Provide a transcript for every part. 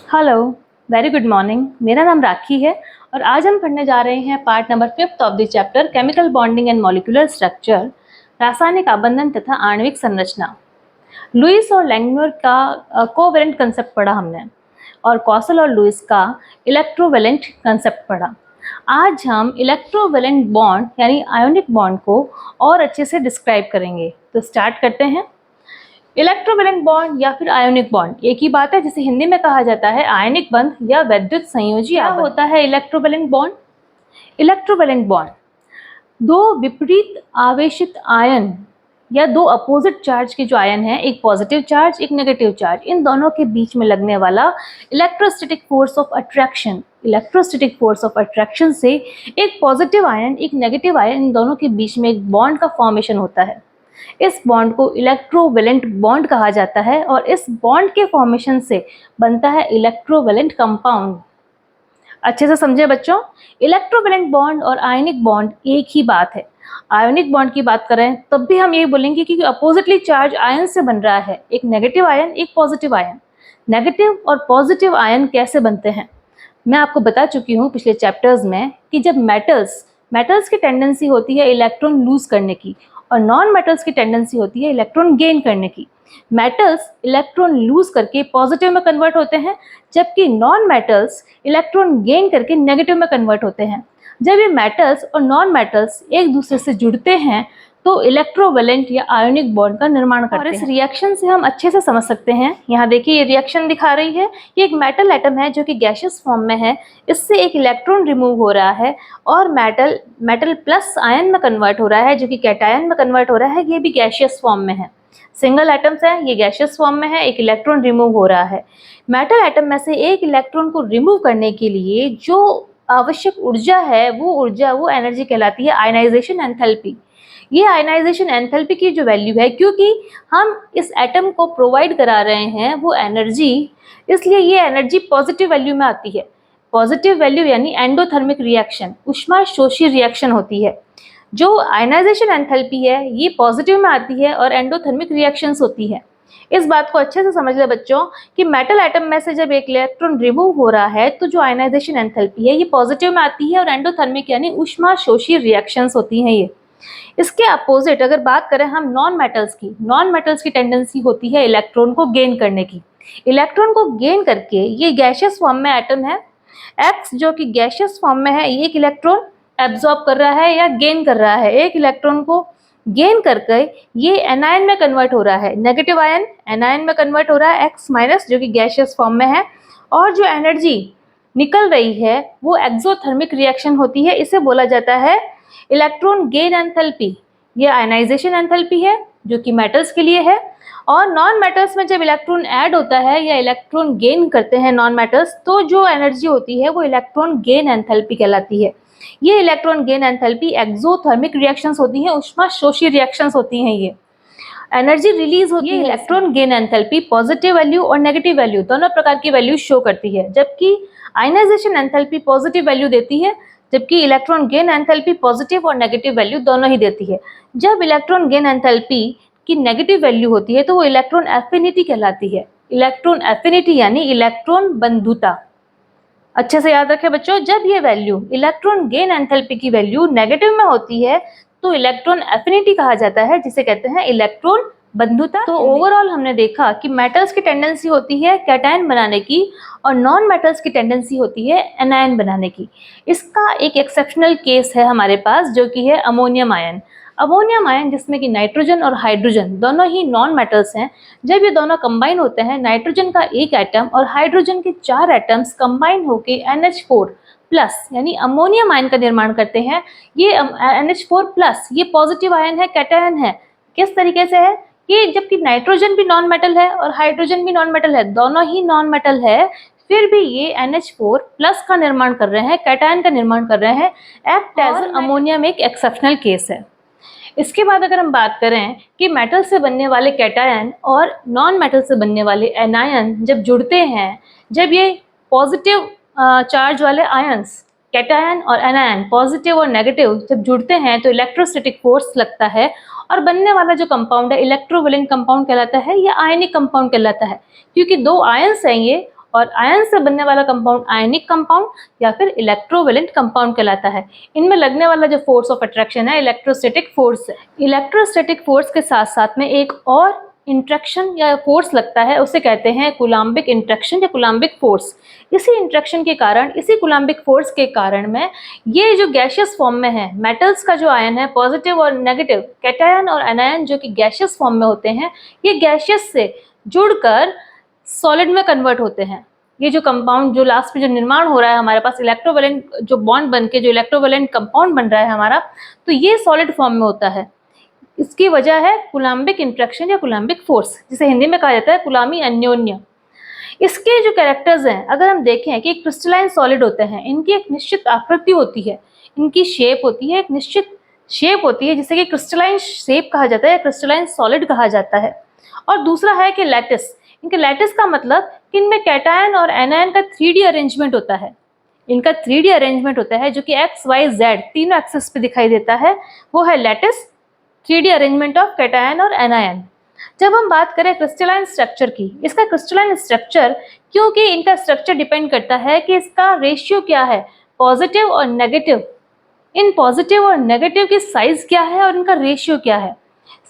Hello, very good morning. मेरा नाम राखी है और आज हम पढ़ने जा रहे हैं part number 5 of the chapter chemical bonding and molecular structure, रासायनिक आबंधन तथा आणविक संरचना। लुईस और लैंगमुर का कोवेलेंट कंसेप्ट पढ़ा हमने और कौशल और लुईस का इलेक्ट्रोवेलेंट कंसेप्ट पढ़ा। आज हम इलेक्ट्रोवेलेंट बॉन्ड यानी आयोनिक बॉन्ड को और अच्छे से डिस्क्राइब करेंगे। तो स्टार्ट करते हैं। इलेक्ट्रोवेलेंट बॉन्ड या फिर आयोनिक बॉन्ड एक ही बात है, जिसे हिंदी में कहा जाता है आयनिक बंध या वैद्युत संयोजी आबंध। क्या होता है इलेक्ट्रोवेलेंट बॉन्ड? इलेक्ट्रोवेलेंट बॉन्ड दो विपरीत आवेशित आयन या दो अपोजिट चार्ज के जो आयन है, एक पॉजिटिव चार्ज एक नेगेटिव चार्ज, इन दोनों के बीच में लगने वाला electrostatic force of attraction. Electrostatic force of attraction से एक पॉजिटिव आयन एक नेगेटिव आयन, इन दोनों के बीच में एक बॉन्ड का फॉर्मेशन होता है। इस बॉन्ड को इलेक्ट्रोवेलेंट बॉन्ड कहा जाता है और इस बॉन्ड के फॉर्मेशन से बनता है इलेक्ट्रोवेलेंट कंपाउंड। अच्छे से समझे बच्चों, इलेक्ट्रोवेलेंट बॉन्ड और आयनिक बॉन्ड एक ही बात है। आयोनिक बॉन्ड की बात करें तब भी हम ये बोलेंगे कि अपोजिटली चार्ज आयन से बन रहा है, एक नेगेटिव आयन एक पॉजिटिव आयन। नेगेटिव और पॉजिटिव आयन कैसे बनते हैं मैं आपको बता चुकी हूँ पिछले चैप्टर्स में कि जब मेटल्स की टेंडेंसी होती है इलेक्ट्रॉन लूज करने की और नॉन मेटल्स की टेंडेंसी होती है इलेक्ट्रॉन गेन करने की। मेटल्स इलेक्ट्रॉन लूज करके पॉजिटिव में कन्वर्ट होते हैं, जबकि नॉन मेटल्स इलेक्ट्रॉन गेन करके नेगेटिव में कन्वर्ट होते हैं। जब ये मेटल्स और नॉन मेटल्स एक दूसरे से जुड़ते हैं तो इलेक्ट्रोवेलेंट या आयोनिक बॉन्ड का निर्माण करते हैं। और इस रिएक्शन से हम अच्छे से समझ सकते हैं। यहाँ देखिए ये रिएक्शन दिखा रही है, ये एक मेटल एटम है जो कि गैसियस फॉर्म में है, इससे एक इलेक्ट्रॉन रिमूव हो रहा है और मेटल प्लस आयन में कन्वर्ट हो रहा है, जो कि कैटायन में कन्वर्ट हो रहा है। ये भी गैसियस फॉर्म में है, सिंगल एटम्स है, ये गैसियस फॉर्म में है, एक इलेक्ट्रॉन रिमूव हो रहा है। मेटल एटम में से एक इलेक्ट्रॉन को रिमूव करने के लिए जो आवश्यक ऊर्जा है वो एनर्जी कहलाती है आयनाइजेशन एंथैल्पी। ये आयनाइजेशन एंथैल्पी की जो वैल्यू है, क्योंकि हम इस एटम को प्रोवाइड करा रहे हैं वो एनर्जी, इसलिए ये एनर्जी पॉजिटिव वैल्यू में आती है। पॉजिटिव वैल्यू यानी एंडोथर्मिक रिएक्शन, ऊष्मा शोषी रिएक्शन होती है। जो आयनाइजेशन एंथैल्पी है ये पॉजिटिव में आती है और एंडोथर्मिक रिएक्शंस होती है। इस बात को अच्छे से समझ ले बच्चों कि मेटल एटम में से जब एक इलेक्ट्रॉन रिमूव हो रहा है तो जो आयनाइजेशन एंथैल्पी है ये पॉजिटिव में आती है और एंडोथर्मिक यानी ऊष्मा शोषी रिएक्शंस होती हैं ये। इसके अपोजिट अगर बात करें हम नॉन मेटल्स की टेंडेंसी होती है इलेक्ट्रॉन को गेन करने की। इलेक्ट्रॉन को गेन करके ये गैसियस फॉर्म में एटम है X, जो कि गैसियस फॉर्म में है, एक इलेक्ट्रॉन एब्जॉर्ब कर रहा है या गेन कर रहा है। एक इलेक्ट्रॉन को गेन करके ये एनायन में कन्वर्ट हो रहा है, नेगेटिव आयन एनायन में कन्वर्ट हो रहा है X माइनस, जो कि गैसियस फॉर्म में है, और जो एनर्जी निकल रही है वो एक्सोथर्मिक रिएक्शन होती है। इसे बोला जाता है इलेक्ट्रॉन गेन एंथैल्पी। ये आयनाइजेशन एंथैल्पी है जो कि मेटल्स के लिए है, और नॉन मेटल्स में जब इलेक्ट्रॉन ऐड होता है या इलेक्ट्रॉन गेन करते हैं नॉन मेटल्स, तो जो एनर्जी होती है वो इलेक्ट्रॉन गेन एंथैल्पी कहलाती है। ये electron gain enthalpy exothermic reactions होती हैं, ऊष्मा शोषी रिएक्शंस होती हैं। ये एनर्जी रिलीज होती है। Electron gain enthalpy positive value और नेगेटिव वैल्यू दोनों प्रकार की वैल्यू शो करती है, जबकि आयनाइजेशन एंथैल्पी पॉजिटिव वैल्यू देती है, जबकि इलेक्ट्रॉन गेन एंथैल्पी पॉजिटिव और नेगेटिव वैल्यू दोनों ही देती है। जब इलेक्ट्रॉन गेन एंथैल्पी की नेगेटिव वैल्यू होती है तो वो इलेक्ट्रॉन एफिनिटी कहलाती है। इलेक्ट्रॉन एफिनिटी यानी इलेक्ट्रॉन बंधुता। अच्छे से याद रखें बच्चों, जब ये वैल्यू इलेक्ट्रॉन गेन एंथैल्पी की वैल्यू नेगेटिव में होती है तो इलेक्ट्रॉन एफिनिटी कहा जाता है, जिसे कहते हैं इलेक्ट्रॉन बंधुता। तो ओवरऑल हमने देखा कि मेटल्स की टेंडेंसी होती है कैटायन बनाने की और नॉन मेटल्स की टेंडेंसी होती है एनायन बनाने की। इसका एक एक्सेप्शनल केस है हमारे पास, जो कि है अमोनियम आयन। अमोनियम आयन जिसमें कि नाइट्रोजन और हाइड्रोजन दोनों ही नॉन मेटल्स हैं। जब ये दोनों कंबाइन होते हैं, नाइट्रोजन का एक एटम और हाइड्रोजन के 4 एटम्स कंबाइन होकर NH4 प्लस यानी अमोनियम आयन का निर्माण करते हैं। ये NH4 प्लस ये पॉजिटिव आयन है, कैटायन है। किस तरीके से है कि जबकि नाइट्रोजन भी नॉन मेटल है और हाइड्रोजन भी नॉन मेटल है, दोनों ही नॉन मेटल है, फिर भी ये NH4 प्लस का निर्माण कर रहे हैं, कैटायन का निर्माण कर रहे हैं। एक्ट एज अमोनियम एक एक्सेप्शनल केस है। इसके बाद अगर हम बात करें कि मेटल से बनने वाले कैटायन और नॉन मेटल से बनने वाले एनायन जब जुड़ते हैं, जब ये पॉजिटिव चार्ज वाले आयंस कैटायन और एनायन पॉजिटिव और नेगेटिव जब जुड़ते हैं तो इलेक्ट्रोस्टैटिक फोर्स लगता है और बनने वाला जो कंपाउंड है इलेक्ट्रोवेलेंट कंपाउंड कहलाता है या आयनिक कंपाउंड कहलाता है, क्योंकि दो आयंस हैं ये और आयन से बनने वाला कंपाउंड आयनिक कंपाउंड या फिर इलेक्ट्रोवैलेंट कंपाउंड कहलाता है। इनमें लगने वाला जो फोर्स ऑफ अट्रैक्शन है इलेक्ट्रोस्टैटिक फोर्स है। इलेक्ट्रोस्टैटिक फोर्स के साथ साथ में एक और इंट्रैक्शन या फोर्स लगता है, उसे कहते हैं कूलाम्बिक इंट्रैक्शन या कूलाम्बिक फोर्स। इसी इंट्रैक्शन के कारण, इसी कूलाम्बिक फोर्स के कारण में ये जो गैसियस फॉर्म में है, मेटल्स का जो आयन है पॉजिटिव और नेगेटिव, कैटायन और एनायन जो कि गैसियस फॉर्म में होते हैं, ये गैसियस से जुड़कर सॉलिड में कन्वर्ट होते हैं। ये जो कंपाउंड जो लास्ट में जो निर्माण हो रहा है हमारे पास इलेक्ट्रोवैलेंट जो बॉन्ड बन के जो इलेक्ट्रोवैलेंट कंपाउंड बन रहा है हमारा, तो ये सॉलिड फॉर्म में होता है। इसकी वजह है कूलाम्बिक इंट्रैक्शन या कूलाम्बिक फोर्स, जिसे हिंदी में कहा जाता है कूलामी अन्योन्य। इसके जो कैरेक्टर्स हैं, अगर हम देखें कि क्रिस्टलाइन सॉलिड होते हैं, इनकी एक निश्चित आकृति होती है, इनकी शेप होती है, एक निश्चित शेप होती है जिसे कि क्रिस्टलाइन शेप कहा जाता है या क्रिस्टलाइन सॉलिड कहा जाता है। और दूसरा है कि लैटिस। इनके लैटिस का मतलब कि इनमें कैटायन और एनायन का 3D अरेंजमेंट होता है। इनका 3D अरेंजमेंट होता है जो कि एक्स वाई जेड तीनों एक्सिस पे दिखाई देता है, वो है lattice, 3D arrangement of cation और एनायन। जब हम बात करें क्रिस्टलाइन स्ट्रक्चर की, इसका क्रिस्टलाइन स्ट्रक्चर, क्योंकि इनका स्ट्रक्चर डिपेंड करता है कि इसका रेशियो क्या है, पॉजिटिव और नेगेटिव। इन पॉजिटिव और नेगेटिव की साइज क्या है और इनका रेशियो क्या है।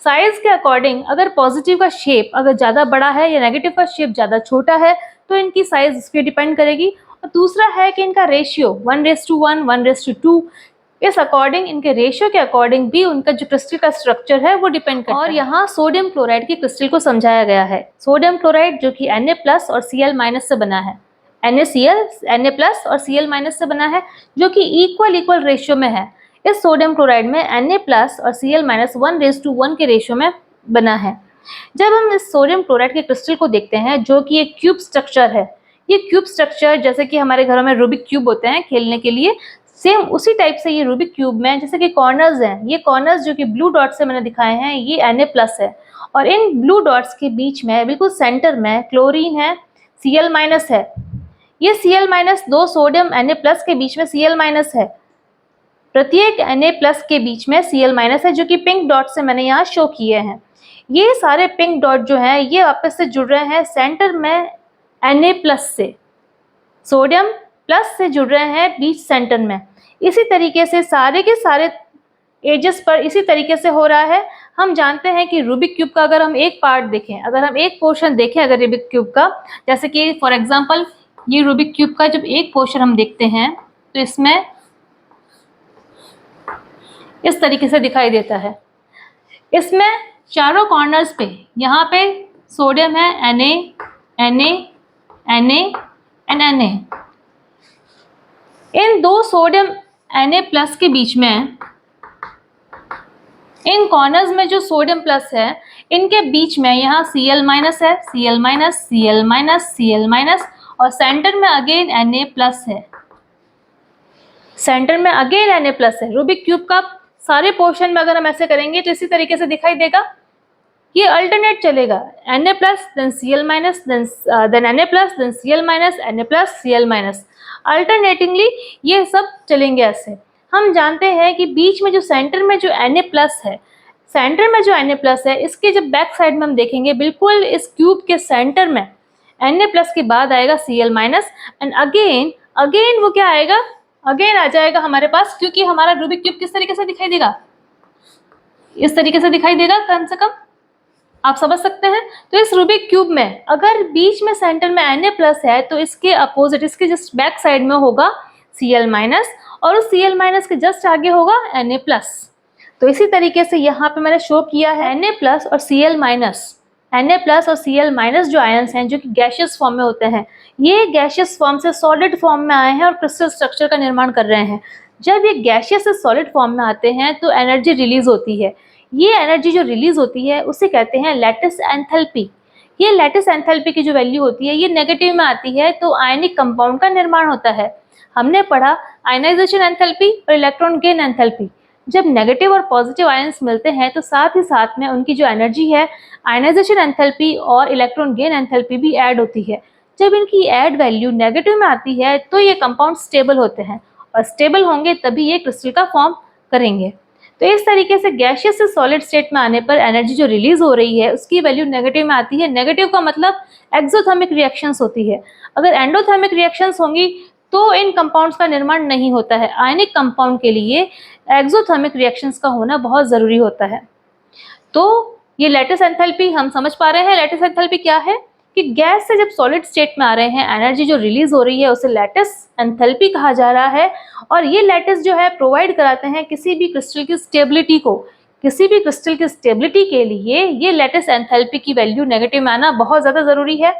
साइज के अकॉर्डिंग अगर पॉजिटिव का शेप अगर ज़्यादा बड़ा है या नेगेटिव का शेप ज़्यादा छोटा है तो इनकी साइज इस पर डिपेंड करेगी। और दूसरा है कि इनका रेशियो 1:1, 1:2, इस अकॉर्डिंग, इनके रेशियो के अकॉर्डिंग भी उनका जो क्रिस्टल का स्ट्रक्चर है वो डिपेंड करता है। और यहाँ सोडियम क्लोराइड की क्रिस्टल को समझाया गया है। सोडियम क्लोराइड जो कि Na+ और Cl- से बना है, NaCl, Na+ और Cl- से बना है, जो कि इक्वल रेशियो में है। इस सोडियम क्लोराइड में Na+ और Cl- 1:1 के रेशियो में बना है। जब हम इस सोडियम क्लोराइड के क्रिस्टल को देखते हैं जो कि एक क्यूब स्ट्रक्चर है, ये क्यूब स्ट्रक्चर जैसे कि हमारे घरों में रूबिक क्यूब होते हैं खेलने के लिए, सेम उसी टाइप से ये रूबिक क्यूब में जैसे कि कॉर्नर्स हैं, ये कॉर्नर्स जो कि ब्लू डॉट से मैंने दिखाए हैं, ये Na+ है। और इन ब्लू डॉट्स के बीच में बिल्कुल सेंटर में क्लोरीन है, Cl- है। ये Cl- दो सोडियम Na+ के बीच में Cl- है। प्रत्येक Na+ के बीच में Cl- है, जो कि पिंक डॉट से मैंने यहाँ शो किए हैं। ये सारे पिंक डॉट जो हैं ये आपस से जुड़ रहे हैं सेंटर में Na+ से, सोडियम प्लस से जुड़ रहे हैं बीच सेंटर में। इसी तरीके से सारे के सारे एजेस पर इसी तरीके से हो रहा है। हम जानते हैं कि रूबिक क्यूब का अगर हम एक पार्ट देखें, अगर हम एक पोर्शन देखें अगर रूबिक क्यूब का, जैसे कि फॉर एग्जांपल ये रूबिक क्यूब का जब एक पोर्शन हम देखते हैं तो इसमें इस तरीके से दिखाई देता है। इसमें चारों कॉर्नर्स पे यहाँ पे सोडियम है, Na एंड Na। इन दो सोडियम Na+ के बीच में, इन कॉर्नर्स में जो सोडियम प्लस है, इनके बीच में यहाँ Cl- है, Cl- और सेंटर में अगेन Na+ है, सेंटर में अगेन Na+ है। रूबिक क्यूब का सारे पोर्शन में अगर हम ऐसे करेंगे तो इसी तरीके से दिखाई देगा। ये अल्टरनेट चलेगा, Na+, then Cl-, then Na+, then Cl-, Na+, Cl-। अल्टरनेटिंगली ये सब चलेंगे ऐसे। हम जानते हैं कि बीच में जो सेंटर में जो Na+ है, सेंटर में जो Na+ है, इसके जब बैक साइड में हम देखेंगे बिल्कुल इस क्यूब के सेंटर में Na+ के बाद आएगा Cl- एंड अगेन वो क्या आएगा, अगेन आ जाएगा हमारे पास, क्योंकि हमारा रूबिक क्यूब किस तरीके से दिखाई देगा, इस तरीके से दिखाई देगा, कम से कम आप समझ सकते हैं। तो इस रूबिक क्यूब में अगर बीच में सेंटर में Na+ है तो इसके अपोजिट, इसके जस्ट बैक साइड में होगा Cl- और उस Cl- के जस्ट आगे होगा Na+। तो इसी तरीके से यहाँ पे मैंने शो किया है Na+ और Cl-, Na+ और Cl- जो आयंस हैं जो कि गैशियस फॉर्म में होते हैं, ये गैशियस फॉर्म से सॉलिड फॉर्म में आए हैं और क्रिस्टल स्ट्रक्चर का निर्माण कर रहे हैं। जब ये गैशियस से सॉलिड फॉर्म में आते हैं तो एनर्जी रिलीज होती है। ये एनर्जी जो रिलीज होती है उसे कहते हैं लैटिस एंथैल्पी। ये लैटिस एंथैल्पी की जो वैल्यू होती है ये नेगेटिव में आती है तो आयनिक कंपाउंड का निर्माण होता है। हमने पढ़ा आयनाइजेशन एंथैल्पी और इलेक्ट्रॉन गेन एंथैल्पी। जब नेगेटिव और पॉजिटिव आयंस मिलते हैं तो साथ ही साथ में उनकी जो एनर्जी है, आयनाइजेशन एंथैल्पी और इलेक्ट्रॉन गेन एंथैल्पी भी ऐड होती है। जब इनकी ऐड वैल्यू नेगेटिव में आती है तो ये कंपाउंड स्टेबल होते हैं, और स्टेबल होंगे तभी ये क्रिस्टल का फॉर्म करेंगे। तो इस तरीके से गैसियस से सॉलिड स्टेट में आने पर एनर्जी जो रिलीज हो रही है उसकी वैल्यू नेगेटिव में आती है। नेगेटिव का मतलब एक्सोथर्मिक रिएक्शंस होती है। अगर एंडोथर्मिक रिएक्शंस होंगी तो इन कंपाउंड्स का निर्माण नहीं होता है। आयनिक कंपाउंड के लिए एक्सोथर्मिक रिएक्शंस का होना बहुत जरूरी होता है। तो ये लैटिस एंथैल्पी हम समझ पा रहे हैं। लैटिस एंथैल्पी क्या है कि गैस से जब सॉलिड स्टेट में आ रहे हैं, एनर्जी जो रिलीज हो रही है उसे लैटिस एंथैल्पी कहा जा रहा है। और ये लैटिस जो है प्रोवाइड कराते हैं किसी भी क्रिस्टल की स्टेबिलिटी को। किसी भी क्रिस्टल की स्टेबिलिटी के लिए ये लैटिस एंथैल्पी की वैल्यू नेगेटिव में आना बहुत ज्यादा जरूरी है।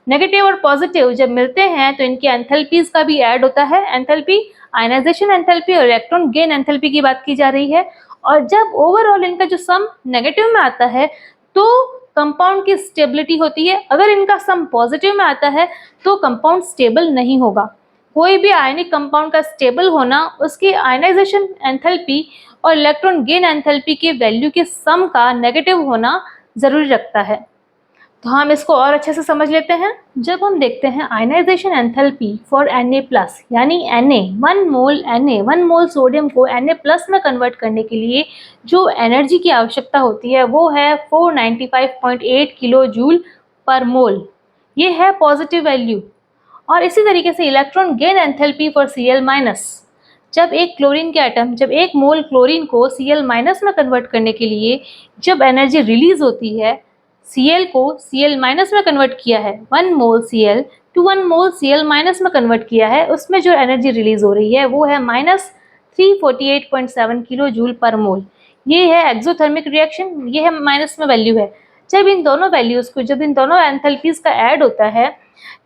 नेगेटिव और पॉजिटिव जब मिलते हैं तो इनकी एंथैल्पीज का भी ऐड होता है। एंथैल्पी आयनाइजेशन एंथैल्पी और इलेक्ट्रॉन गेन एंथैल्पी की बात की जा रही है। और जब ओवरऑल इनका जो सम नेगेटिव में आता है तो कंपाउंड की स्टेबिलिटी होती है। अगर इनका सम पॉजिटिव में आता है तो कंपाउंड स्टेबल नहीं होगा। कोई भी आयनिक कंपाउंड का स्टेबल होना उसकी आयनाइजेशन एंथैल्पी और इलेक्ट्रॉन गेन एंथैल्पी के वैल्यू के सम का नेगेटिव होना जरूरी रखता है। तो हम इसको और अच्छे से समझ लेते हैं। जब हम देखते हैं आयनाइजेशन एंथैल्पी फॉर Na+ यानी Na 1 मोल Na 1 मोल सोडियम को Na+ में कन्वर्ट करने के लिए जो एनर्जी की आवश्यकता होती है वो है 495.8 किलो जूल पर मोल। ये है पॉजिटिव वैल्यू। और इसी तरीके से electron gain enthalpy for Cl-, जब एक क्लोरीन के एटम जब 1 मोल क्लोरीन को Cl- में कन्वर्ट करने के लिए जब एनर्जी रिलीज होती है, Cl को Cl- में कन्वर्ट किया है, 1 मोल Cl टू 1 मोल Cl- में कन्वर्ट किया है, उसमें जो एनर्जी रिलीज हो रही है वो है -348.7 किलो जूल पर मोल। ये है एक्सोथर्मिक रिएक्शन, ये है माइनस में वैल्यू है। जब इन दोनों वैल्यूज को जब इन दोनों एंथैल्पीज का ऐड होता है,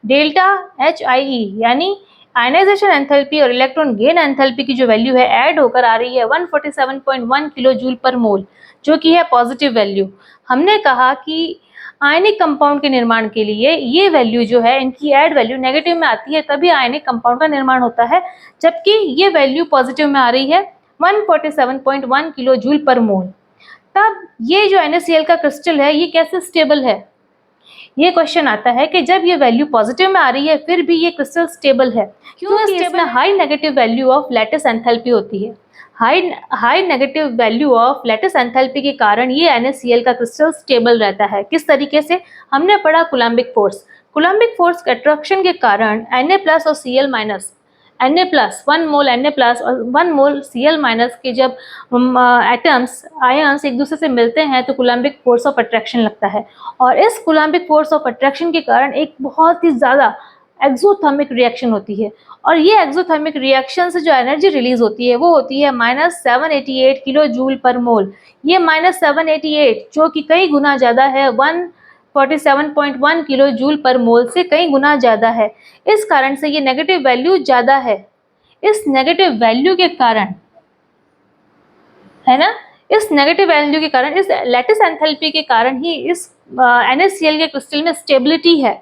डेल्टा HIE यानी आयनाइजेशन एंथैल्पी और इलेक्ट्रॉन गेन एंथैल्पी की जो वैल्यू है ऐड होकर आ रही है 147.1 किलो जूल पर मोल, जो कि है पॉजिटिव वैल्यू। हमने कहा कि आयनिक कंपाउंड के निर्माण के लिए ये वैल्यू जो है इनकी ऐड वैल्यू नेगेटिव में आती है, तभी आयनिक कंपाउंड का निर्माण होता है। जबकि ये वैल्यू पॉजिटिव में आ रही है 147.1 किलो जूल पर मोल। तब ये जो NaCl का क्रिस्टल है ये कैसे स्टेबल है? ये क्वेश्चन आता है कि जब ये वैल्यू पॉजिटिव में आ रही है फिर भी ये क्रिस्टल स्टेबल है, क्योंकि इसमें high negative value of lattice enthalpy होती है। High negative value of lattice enthalpy के कारण ये NaCl का क्रिस्टल स्टेबल रहता है। किस तरीके से? हमने पढ़ा कूलम्बिक फोर्स। कूलम्बिक फोर्स के अट्रैक्शन के कारण Na+ और Cl-, Na+, 1 मोल Na+ और 1 मोल Cl- के जब एटम्स आयन्स एक दूसरे से मिलते हैं तो कूलम्बिक फोर्स ऑफ अट्रैक्शन लगता है। और इस कूलम्बिक फोर्स ऑफ अट्रैक्शन के कारण एक बहुत ही ज़्यादा एक्सोथर्मिक रिएक्शन होती है। और ये एक्सोथर्मिक रिएक्शन से जो एनर्जी रिलीज होती है वो होती है -788 किलो जूल पर मोल। ये -788 जो कि कई गुना ज़्यादा है 147.1 किलो जूल पर मोल से कई गुना ज़्यादा है। इस कारण से ये नेगेटिव वैल्यू ज़्यादा है। इस नेगेटिव वैल्यू के कारण, है ना, इस नेगेटिव वैल्यू के कारण, इस लैटिस एंथैल्पी के कारण ही इस NaCl के क्रिस्टल में स्टेबिलिटी है।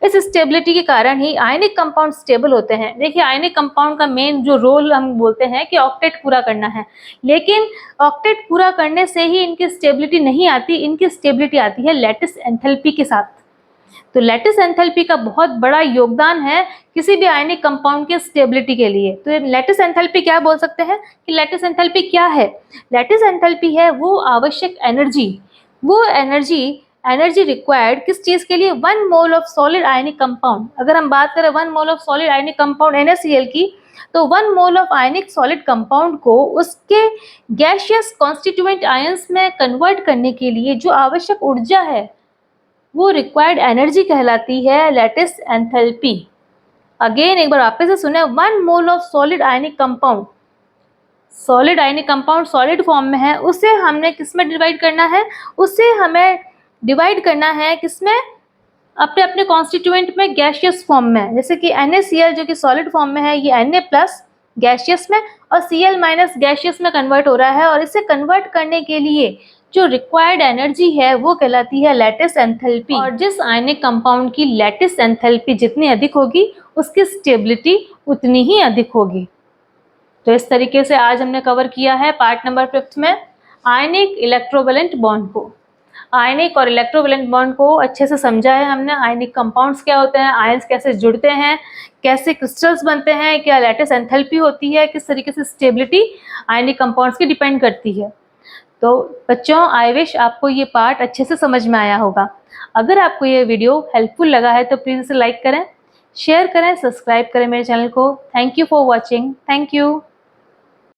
इस स्टेबिलिटी के कारण ही आयनिक कंपाउंड स्टेबल होते हैं। देखिए, आयनिक कंपाउंड का मेन जो रोल हम बोलते हैं कि ऑक्टेट पूरा करना है, लेकिन ऑक्टेट पूरा करने से ही इनकी स्टेबिलिटी नहीं आती, इनकी स्टेबिलिटी आती है लैटिस एंथैल्पी के साथ। तो लैटिस एंथैल्पी का बहुत बड़ा योगदान है किसी भी आयनिक कंपाउंड के स्टेबिलिटी के लिए। तो लैटिस एंथैल्पी क्या बोल सकते हैं कि लैटिस एंथैल्पी क्या है? लैटिस एंथैल्पी है वो आवश्यक एनर्जी, वो एनर्जी रिक्वायर्ड किस चीज के लिए? 1 mole of solid ionic compound. अगर हम बात करें 1 mole of solid ionic compound NaCl की, तो 1 mole of ionic solid compound को उसके गैसियस कॉन्स्टिट्यूएंट आयंस में कन्वर्ट करने के लिए जो आवश्यक ऊर्जा है वो रिक्वायर्ड एनर्जी कहलाती है लैटिस एंथैल्पी। अगेन एक बार वापस से सुने, 1 mole of solid ionic compound, solid ionic compound solid form में है, उसे हमने किस में डिवाइड करना है? उसे हमें डिवाइड करना है किसमें? अपने अपने कॉन्स्टिट्यूएंट में, गैसियस फॉर्म में। जैसे कि NaCl जो कि सॉलिड फॉर्म में है, ये Na+ गैसियस में और Cl- गैसियस में कन्वर्ट हो रहा है। और इसे कन्वर्ट करने के लिए जो रिक्वायर्ड एनर्जी है वो कहलाती है लैटिस एंथैल्पी। और जिस आयनिक कंपाउंड की लैटिस एंथैल्पी जितनी अधिक होगी उसकी स्टेबिलिटी उतनी ही अधिक होगी। तो इस तरीके से आज हमने कवर किया है पार्ट नंबर 5 में आयनिक इलेक्ट्रोवैलेंट बॉन्ड को। आयनिक और इलेक्ट्रोवैलेंट बॉन्ड को अच्छे से समझा है हमने। आयनिक कंपाउंड्स क्या होते हैं, आयंस कैसे जुड़ते हैं, कैसे क्रिस्टल्स बनते हैं, क्या लैटिस एंथैल्पी होती है, किस तरीके से स्टेबिलिटी आयनिक कंपाउंड्स की डिपेंड करती है। तो बच्चों, आई विश आपको ये पार्ट अच्छे से समझ में आया होगा। अगर आपको ये वीडियो हेल्पफुल लगा है तो प्लीज़ इसे लाइक करें, शेयर करें, सब्सक्राइब करें मेरे चैनल को। Thank you for watching. Thank you.